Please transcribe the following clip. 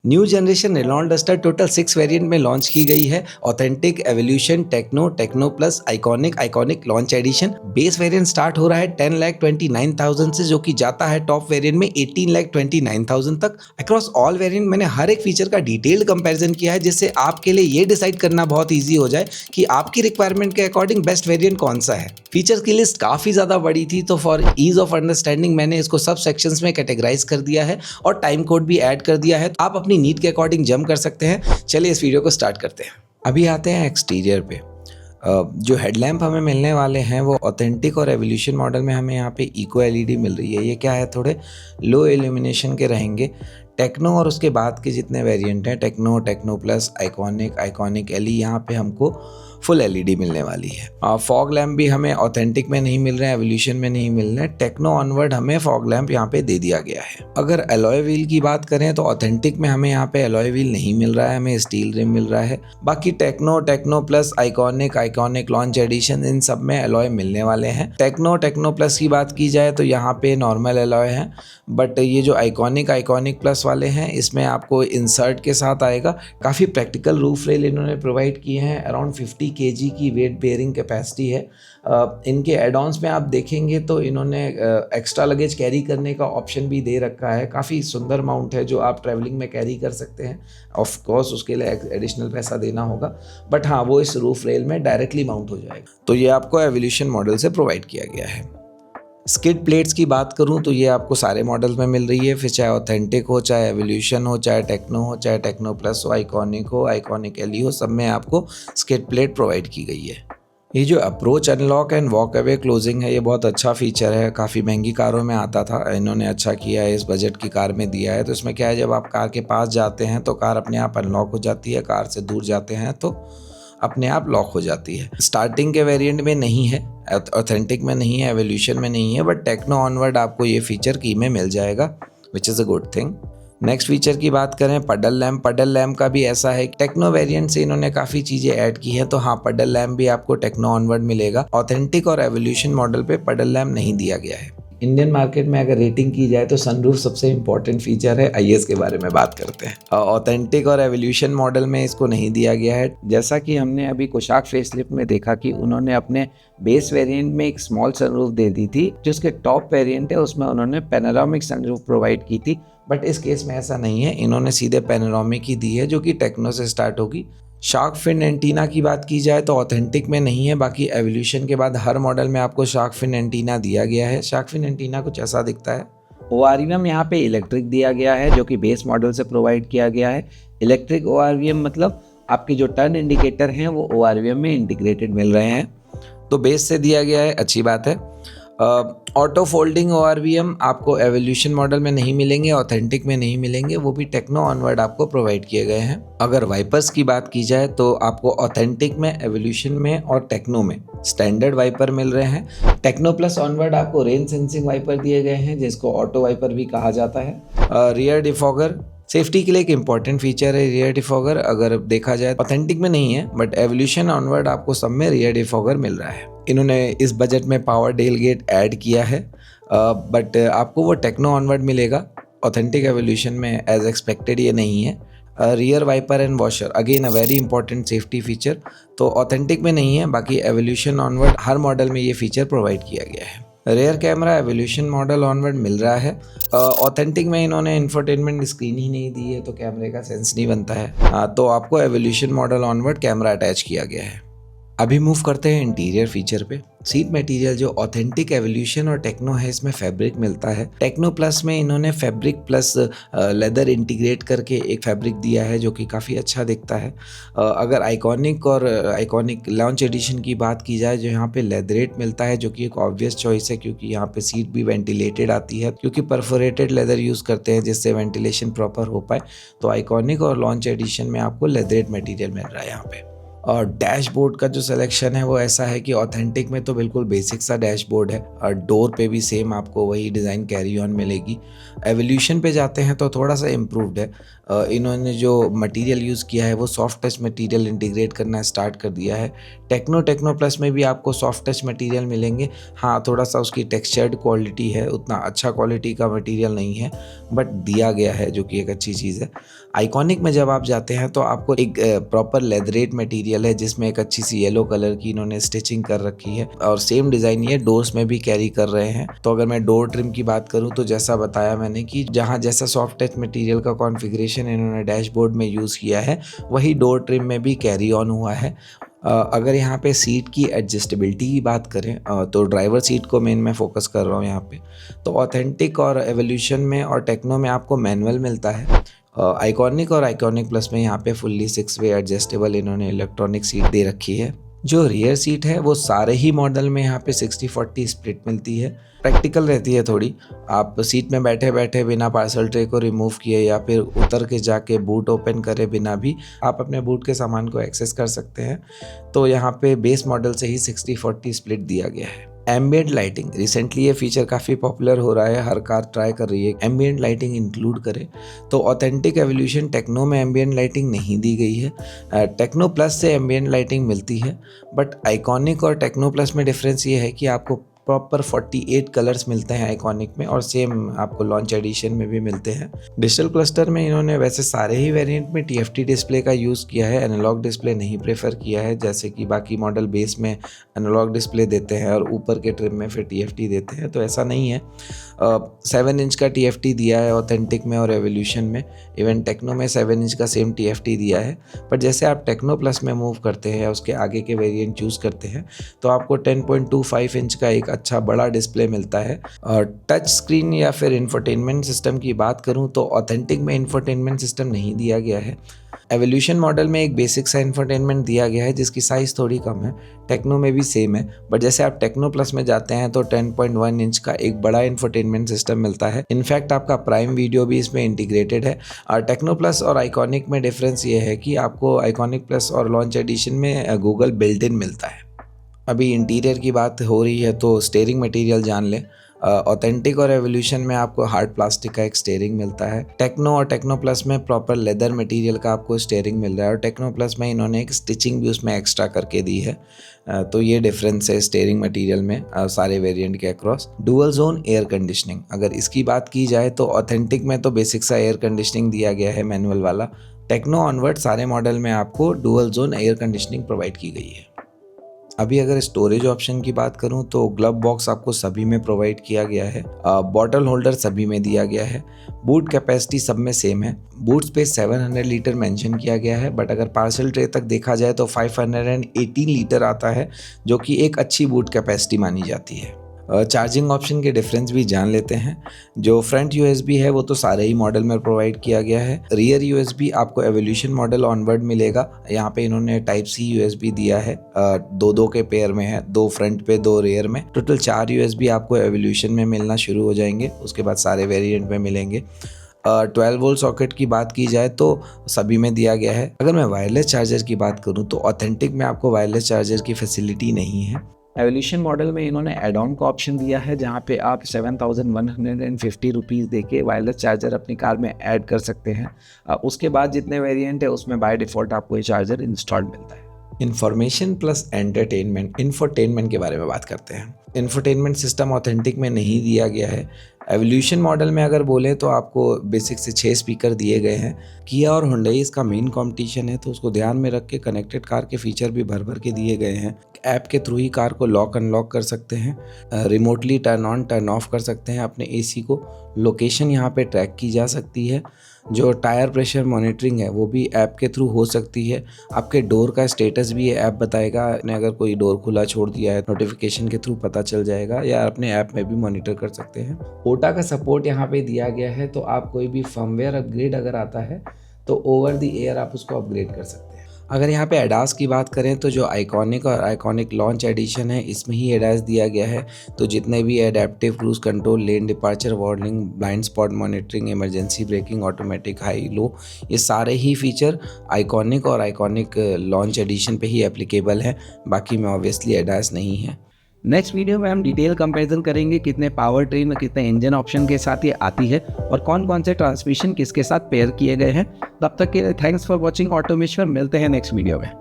New generation Renault Duster total 6 variant में launch की गई है। Authentic, evolution, techno, techno plus, iconic, iconic launch edition. Base variant start हो रहा है 10,29,000 से, जो कि जाता है टॉप वेरिएंट में 18,29,000 तक। अक्रॉस ऑल वेरिएंट मैंने हर एक फीचर का डिटेल्ड कंपैरिजन किया है, जिससे आपके लिए ये डिसाइड करना बहुत ईजी हो जाए कि आपकी रिक्वायरमेंट के अकॉर्डिंग बेस्ट वेरिएंट कौन सा है। फीचर्स की लिस्ट काफी ज्यादा बड़ी थी, तो फॉर ईज ऑफ अंडरस्टैंडिंग मैंने इसको सब सेक्शंस में कैटेगराइज कर दिया है और टाइम कोड भी ऐड कर दिया है। आप अपनी नीड के अकॉर्डिंग जंप कर सकते हैं। चलिए इस वीडियो को स्टार्ट करते हैं। अभी आते हैं एक्सटीरियर पे। जो हेडलैम्प हमें मिलने वाले हैं वो ऑथेंटिक और एवोल्यूशन मॉडल में हमें यहाँ पे इको एलईडी मिल रही है। ये क्या है, थोड़े लो इल्यूमिनेशन के रहेंगे। टेक्नो और उसके बाद के जितने वेरिएंट हैं, Techno, techno plus, iconic, Iconic LE, यहाँ पे हमको फुल एलईडी मिलने वाली है। फॉग लैम्प भी हमें ऑथेंटिक में नहीं मिल रहे हैं, एवोल्यूशन में नहीं मिल रहे हैं। टेक्नो ऑनवर्ड हमें फॉग लैम्प यहाँ पे दे दिया गया है। अगर एलॉय व्हील की बात करें तो ऑथेंटिक में हमें यहाँ पे एलॉय व्हील नहीं मिल रहा है, हमें स्टील रिम मिल रहा है। बाकी Techno, techno plus, iconic, iconic launch edition, इन सब में एलॉय मिलने वाले हैं। टेक्नो, टेक्नो प्लस की बात की जाए तो यहाँ पे नॉर्मल एलॉय है, बट ये जो आइकॉनिक, आइकॉनिक प्लस वाले हैं इसमें आपको इंसर्ट के साथ आएगा। काफ़ी प्रैक्टिकल रूफ रेल इन्होंने प्रोवाइड किए हैं। अराउंड 50 kg की वेट बेयरिंग कैपेसिटी है। इनके एडॉन्स में आप देखेंगे तो इन्होंने एक्स्ट्रा लगेज कैरी करने का ऑप्शन भी दे रखा है। काफ़ी सुंदर माउंट है जो आप ट्रैवलिंग में कैरी कर सकते हैं। ऑफ कोर्स उसके लिए एडिशनल पैसा देना होगा, बट हाँ, वो इस रूफ रेल में डायरेक्टली माउंट हो जाएगा। तो ये आपको एवोल्यूशन मॉडल से प्रोवाइड किया गया है। स्किड प्लेट्स की बात करूं तो ये आपको सारे मॉडल्स में मिल रही है, फिर चाहे ऑथेंटिक हो, चाहे एवोल्यूशन हो, चाहे टेक्नो हो, चाहे टेक्नो प्लस हो, आइकॉनिक एलई हो, सब में आपको स्किड प्लेट प्रोवाइड की गई है। ये जो approach, unlock and walk away closing है, ये बहुत अच्छा फीचर है। काफ़ी महंगी कारों में आता था, इन्होंने अच्छा किया है, इस बजट की कार में दिया है। तो इसमें क्या है, जब आप कार के पास जाते हैं तो कार अपने आप अनलॉक हो जाती है, कार से दूर जाते हैं तो अपने आप लॉक हो जाती है। स्टार्टिंग के वेरिएंट में नहीं है, ऑथेंटिक में नहीं है, एवोल्यूशन में नहीं है, बट टेक्नो ऑनवर्ड आपको ये फीचर की में मिल जाएगा, which is a good thing. Next feature की बात करें, पडल लैम्प। पडल लैम्प का भी ऐसा है, टेक्नो वेरिएंट से इन्होंने काफ़ी चीज़ें ऐड की हैं, तो हाँ, पडल लैम्प भी आपको टेक्नो ऑनवर्ड मिलेगा। ऑथेंटिक और एवोल्यूशन मॉडल पे पडल लैम्प नहीं दिया गया है। इंडियन मार्केट में अगर रेटिंग की जाए तो सनरूफ सबसे इंपॉर्टेंट फीचर है। आइए इसके बारे में बात करते हैं। ऑथेंटिक और एवोल्यूशन मॉडल में इसको नहीं दिया गया है। जैसा कि हमने अभी कुशाक फेसलिफ्ट में देखा कि उन्होंने अपने बेस वेरिएंट में एक स्मॉल सनरूफ दे दी थी, जो उसके टॉप वेरिएंट है उसमें उन्होंने पैनोरामिक सनरूफ प्रोवाइड की थी, बट इस केस में ऐसा नहीं है, इन्होंने सीधे पैनोरामिक ही दी है, जो कि टेक्नो से स्टार्ट होगी। शार्क फिन एंटीना की बात की जाए तो ऑथेंटिक में नहीं है, बाकी एवोल्यूशन के बाद हर मॉडल में आपको शार्क फिन एंटीना दिया गया है। शार्क फिन एंटीना कुछ ऐसा दिखता है। ORVM यहाँ पे इलेक्ट्रिक दिया गया है, जो कि बेस मॉडल से प्रोवाइड किया गया है। इलेक्ट्रिक ORVM मतलब आपकी जो टर्न इंडिकेटर हैं वो ORVM में इंटीग्रेटेड मिल रहे हैं, तो बेस से दिया गया है, अच्छी बात है। ऑटो फोल्डिंग ORVM आपको एवोल्यूशन मॉडल में नहीं मिलेंगे, ऑथेंटिक में नहीं मिलेंगे, वो भी टेक्नो ऑनवर्ड आपको प्रोवाइड किए गए हैं। अगर वाइपर्स की बात की जाए तो आपको ऑथेंटिक में, एवोल्यूशन में और टेक्नो में स्टैंडर्ड वाइपर मिल रहे हैं। टेक्नो प्लस ऑनवर्ड आपको रेन सेंसिंग वाइपर दिए गए हैं, जिसको ऑटो वाइपर भी कहा जाता है। रियर डिफॉगर सेफ्टी के लिए एक इंपॉर्टेंट फीचर है। रियर डिफॉगर अगर देखा जाए ऑथेंटिक में नहीं है, बट एवोल्यूशन ऑनवर्ड आपको सब में रियर डिफॉगर मिल रहा है। इन्होंने इस बजट में पावर टेल गेट ऐड किया है, बट आपको वो टेक्नो ऑनवर्ड मिलेगा। ऑथेंटिक एवोल्यूशन में एज एक्सपेक्टेड ये नहीं है। Rear wiper and washer again a very important safety feature, तो ऑथेंटिक में नहीं है, बाकी एवोल्यूशन ऑनवर्ड हर मॉडल में ये फीचर प्रोवाइड किया गया है। Rear camera evolution model onward मिल रहा है। ऑथेंटिक में इन्होंने इंफोटेनमेंट स्क्रीन ही नहीं दी है, तो कैमरे का सेंस नहीं बनता है। तो आपको evolution model onward camera attach किया गया है। अभी मूव करते हैं इंटीरियर फीचर पे। सीट मटेरियल जो ऑथेंटिक, एवोल्यूशन और टेक्नो है, इसमें फैब्रिक मिलता है। टेक्नो प्लस में इन्होंने फैब्रिक प्लस लेदर इंटीग्रेट करके एक फैब्रिक दिया है, जो कि काफ़ी अच्छा दिखता है। अगर आइकॉनिक और आइकॉनिक लॉन्च एडिशन की बात की जाए, जो यहाँ पे लेदरेट मिलता है, जो कि एक ऑब्वियस चॉइस है, क्योंकि यहाँ पे सीट भी वेंटिलेटेड आती है, क्योंकि परफोरेटेड लेदर यूज़ करते हैं जिससे वेंटिलेशन प्रॉपर हो पाए। तो आइकॉनिक और लॉन्च एडिशन में आपको लेदरेट मटीरियल मिल रहा है यहाँ पे। और डैशबोर्ड का जो सिलेक्शन है वो ऐसा है कि ऑथेंटिक में तो बिल्कुल बेसिक सा डैशबोर्ड है, और डोर पे भी सेम आपको वही डिज़ाइन कैरी ऑन मिलेगी। एवोल्यूशन पे जाते हैं तो थोड़ा सा इम्प्रूव्ड है। इन्होंने जो मटेरियल यूज़ किया है वो सॉफ्ट टच मटेरियल इंटीग्रेट करना स्टार्ट कर दिया है। टेक्नो प्लस में भी आपको सॉफ्ट टच मटेरियल मिलेंगे। हाँ, थोड़ा सा उसकी टेक्सचर्ड क्वालिटी है, उतना अच्छा क्वालिटी का मटेरियल नहीं है, बट दिया गया है, जो कि एक अच्छी चीज़ है। आइकॉनिक में जब आप जाते हैं तो आपको एक प्रॉपर लेदरेट मटेरियल है जिसमें एक अच्छी सी येलो कलर की इन्होंने स्टिचिंग कर रखी है और सेम डिज़ाइन ये डोर्स में भी कैरी कर रहे हैं। तो अगर मैं डोर ट्रिम की बात करूं तो जैसा बताया मैंने कि जहां जैसा सॉफ्ट टच मटेरियल का कॉन्फ़िगरेशन इन्होंने डैशबोर्ड में यूज़ किया है वही डोर ट्रिम में भी कैरी ऑन हुआ है। अगर यहाँ पे सीट की एडजस्टेबिलिटी की बात करें तो ड्राइवर सीट को मेन मैं फोकस कर रहा हूँ यहाँ पे। तो ऑथेंटिक और एवोल्यूशन में और टेक्नो में आपको मैनुअल मिलता है। आइकॉनिक और आइकॉनिक प्लस में यहाँ पे फुल्ली 6 वे एडजस्टेबल इन्होंने इलेक्ट्रॉनिक सीट दे रखी है। जो रियर सीट है वो सारे ही मॉडल में यहाँ पे 60-40 स्प्लिट मिलती है। प्रैक्टिकल रहती है थोड़ी, आप सीट में बैठे बैठे बिना पार्सल ट्रे को रिमूव किए या फिर उतर के जाके बूट ओपन करे बिना भी आप अपने बूट के सामान को एक्सेस कर सकते हैं। तो यहाँ पे बेस मॉडल से ही 60-40 स्प्लिट दिया गया है। एम्बिएंट लाइटिंग, रिसेंटली ये फीचर काफ़ी पॉपुलर हो रहा है, हर कार ट्राई कर रही है एम्बिएंट लाइटिंग इंक्लूड करे। तो ऑथेंटिक एवोल्यूशन टेक्नो में एम्बिएंट लाइटिंग नहीं दी गई है। टेक्नो प्लस से एम्बिएंट लाइटिंग मिलती है, बट आइकॉनिक और टेक्नो प्लस में डिफरेंस ये है कि आपको प्रॉपर 48 कलर्स मिलते हैं आइकॉनिक में और सेम आपको लॉन्च एडिशन में भी मिलते हैं। डिजिटल क्लस्टर में इन्होंने वैसे सारे ही वेरिएंट में TFT डिस्प्ले का यूज़ किया है, एनालॉग डिस्प्ले नहीं प्रेफर किया है जैसे कि बाकी मॉडल बेस में एनालॉग डिस्प्ले देते हैं और ऊपर के ट्रिम में फिर TFT देते हैं, तो ऐसा नहीं है। 7 इंच का TFT दिया है ऑथेंटिक में और एवोल्यूशन में, इवन टेक्नो में 7 इंच का सेम TFT दिया है। पर जैसे आप टेक्नो प्लस में मूव करते हैं या उसके आगे के वेरिएंट चूज़ करते हैं तो आपको 10.25 इंच का एक अच्छा बड़ा डिस्प्ले मिलता है। और टच स्क्रीन या फिर इंफोटेनमेंट सिस्टम की बात करूं तो ऑथेंटिक में इंफोटेनमेंट सिस्टम नहीं दिया गया है। एवोल्यूशन मॉडल में एक बेसिक सा इंफोटेनमेंट दिया गया है जिसकी साइज़ थोड़ी कम है, टेक्नो में भी सेम है, बट जैसे आप टेक्नो प्लस में जाते हैं तो 10.1 इंच का एक बड़ा इंफोटेनमेंट सिस्टम मिलता है। इनफैक्ट आपका प्राइम वीडियो भी इसमें इंटीग्रेटेड है। और टेक्नो प्लस और आइकॉनिक में डिफरेंस ये है कि आपको आइकॉनिक प्लस और लॉन्च एडिशन में गूगल बिल्ट इन मिलता है। अभी इंटीरियर की बात हो रही है तो स्टीयरिंग मटेरियल जान लें। ऑथेंटिक और एवोल्यूशन में आपको हार्ड प्लास्टिक का एक स्टीयरिंग मिलता है। टेक्नो और टेक्नो प्लस में प्रॉपर लेदर मटेरियल का आपको स्टीयरिंग मिल रहा है और टेक्नो प्लस में इन्होंने एक स्टिचिंग भी उसमें एक्स्ट्रा करके दी है। तो ये डिफरेंस है स्टीयरिंग मटेरियल में सारे वेरिएंट के across. Dual zone air conditioning, अगर इसकी बात की जाए तो ऑथेंटिक में तो बेसिक सा एयर कंडीशनिंग दिया गया है मैनुअल वाला। टेक्नो ऑनवर्ड सारे मॉडल में आपको dual zone air conditioning provide की गई है। अभी अगर स्टोरेज ऑप्शन की बात करूं तो ग्लव बॉक्स आपको सभी में प्रोवाइड किया गया है, बॉटल होल्डर सभी में दिया गया है, बूट कैपेसिटी सब में सेम है। बूट स्पेस 700 लीटर मेंशन किया गया है, बट अगर पार्सल ट्रे तक देखा जाए तो 518 लीटर आता है जो कि एक अच्छी बूट कैपेसिटी मानी जाती है। चार्जिंग ऑप्शन के डिफरेंस भी जान लेते हैं। जो फ्रंट USB है वो तो सारे ही मॉडल में प्रोवाइड किया गया है। रियर USB आपको एवोल्यूशन मॉडल ऑनवर्ड मिलेगा। यहाँ पे इन्होंने Type-C USB दिया है, दो के पेयर में है, 2 फ्रंट पे 2 रियर में। टोटल 4 USB आपको एवोल्यूशन में मिलना शुरू हो जाएंगे, उसके बाद सारे वेरिएंट में मिलेंगे। 12 वोल्ट सॉकेट की बात की जाए तो सभी में दिया गया है। अगर मैं वायरलेस चार्जर की बात करूँ तो ऑथेंटिक में आपको वायरलेस चार्जर की फैसिलिटी नहीं है। एवोल्यूशन मॉडल में इन्होंने एड ऑन का ऑप्शन दिया है जहाँ पे आप 7,150 रुपीज़ दे के वायरलेस चार्जर अपनी कार में ऐड कर सकते हैं। उसके बाद जितने वेरिएंट है उसमें बाय डिफ़ॉल्ट आपको ये चार्जर इंस्टॉल्ड मिलता है। इंफॉर्मेशन प्लस एंटरटेनमेंट, इंफोटेनमेंट के बारे में बात करते हैं। इंफोटेनमेंट सिस्टम ऑथेंटिक में नहीं दिया गया है। एवोल्यूशन मॉडल में अगर बोले तो आपको बेसिक से 6 स्पीकर दिए गए हैं। किया और हुंडई इसका मेन कंपटीशन है तो उसको ध्यान में रख के कनेक्टेड कार के फीचर भी भर भर के दिए गए हैं। ऐप के थ्रू ही कार को लॉक अनलॉक कर सकते हैं, remotely turn on turn off कर सकते हैं अपने AC को। लोकेशन यहाँ पे ट्रैक की जा सकती है। जो टायर प्रेशर मॉनिटरिंग है वो भी ऐप के थ्रू हो सकती है। आपके डोर का स्टेटस भी ये ऐप बताएगा, आपने अगर कोई डोर खुला छोड़ दिया है नोटिफिकेशन के थ्रू पता चल जाएगा, या अपने ऐप में भी मॉनिटर कर सकते हैं। ओटा का सपोर्ट यहाँ पे दिया गया है, तो आप कोई भी फर्मवेयर अपग्रेड अगर आता है तो ओवर द एयर आप उसको अपग्रेड कर सकते हैं। अगर यहाँ पे एडास की बात करें तो जो आइकॉनिक और आइकॉनिक लॉन्च एडिशन है इसमें ही एडास दिया गया है। तो जितने भी adaptive cruise control, lane departure warning, blind spot monitoring, emergency breaking, automatic high low, ये सारे ही फीचर आइकॉनिक और आइकॉनिक लॉन्च एडिशन पे ही एप्लीकेबल है। बाकी में ऑब्वियसली एडास नहीं है। नेक्स्ट वीडियो में हम डिटेल कंपैरिजन करेंगे कितने पावर ट्रेन और कितने इंजन ऑप्शन के साथ ये आती है और कौन कौन से ट्रांसमिशन किसके साथ पेयर किए गए हैं। तब तक के लिए थैंक्स फॉर वॉचिंग ऑटोमेशन। मिलते हैं नेक्स्ट वीडियो में।